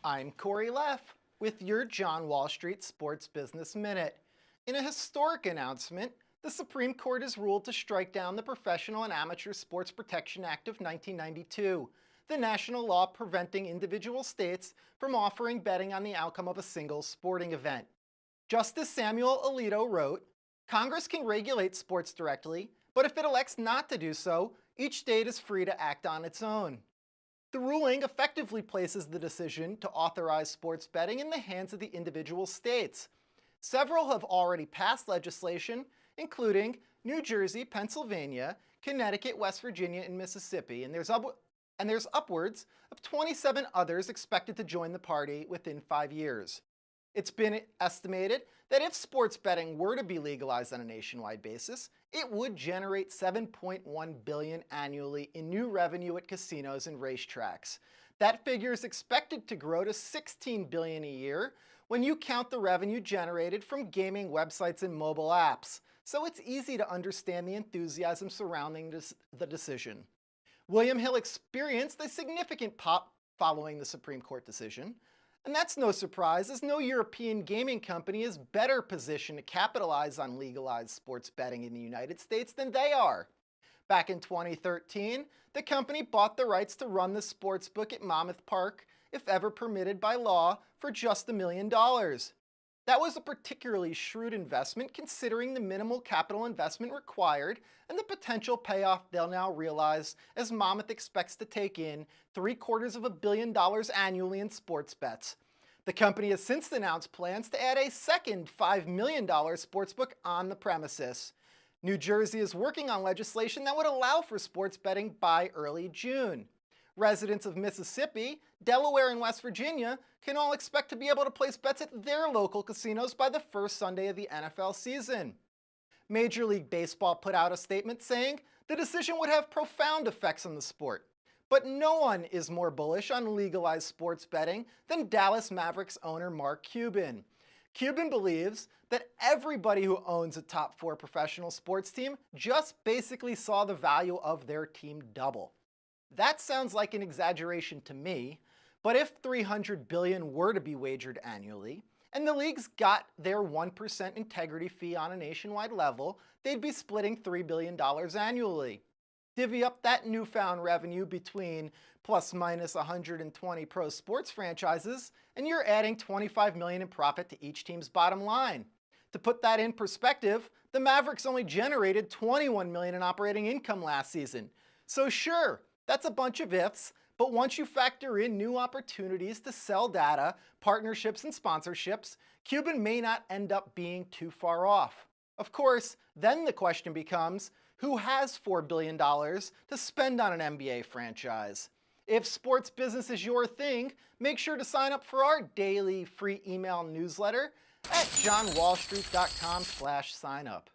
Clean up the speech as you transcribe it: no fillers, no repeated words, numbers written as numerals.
I'm Corey Leff with your John Wall Street Sports Business Minute. In a historic announcement, the Supreme Court has ruled to strike down the Professional and Amateur Sports Protection Act of 1992, the national law preventing individual states from offering betting on the outcome of a single sporting event. Justice Samuel Alito wrote, "Congress can regulate sports directly, but if it elects not to do so, each state is free to act on its own." The ruling effectively places the decision to authorize sports betting in the hands of the individual states. Several have already passed legislation, including New Jersey, Pennsylvania, Connecticut, West Virginia, and Mississippi, and there's upwards of 27 others expected to join the party within 5 years. It's been estimated that if sports betting were to be legalized on a nationwide basis, it would generate $7.1 billion annually in new revenue at casinos and racetracks. That figure is expected to grow to $16 billion a year when you count the revenue generated from gaming websites and mobile apps. So it's easy to understand the enthusiasm surrounding the decision. William Hill experienced a significant pop following the Supreme Court decision. And that's no surprise, as no European gaming company is better positioned to capitalize on legalized sports betting in the United States than they are. Back in 2013, the company bought the rights to run the sportsbook at Monmouth Park, if ever permitted by law, for just $1 million. That was a particularly shrewd investment considering the minimal capital investment required and the potential payoff they'll now realize as Monmouth expects to take in $750 million annually in sports bets. The company has since announced plans to add a second $5 million sportsbook on the premises. New Jersey is working on legislation that would allow for sports betting by early June. Residents of Mississippi, Delaware, and West Virginia can all expect to be able to place bets at their local casinos by the first Sunday of the NFL season. Major League Baseball put out a statement saying the decision would have profound effects on the sport. But no one is more bullish on legalized sports betting than Dallas Mavericks owner Mark Cuban. Cuban believes that everybody who owns a top 4 professional sports team just basically saw the value of their team double. That sounds like an exaggeration to me, but if $300 billion were to be wagered annually, and the leagues got their 1% integrity fee on a nationwide level, they'd be splitting $3 billion annually. Divvy up that newfound revenue between plus minus 120 pro sports franchises, and you're adding $25 million in profit to each team's bottom line. To put that in perspective, the Mavericks only generated $21 million in operating income last season. So sure, that's a bunch of ifs, but once you factor in new opportunities to sell data, partnerships, and sponsorships, Cuban may not end up being too far off. Of course, then the question becomes, who has $4 billion to spend on an NBA franchise? If sports business is your thing, make sure to sign up for our daily free email newsletter at johnwallstreet.com/signup.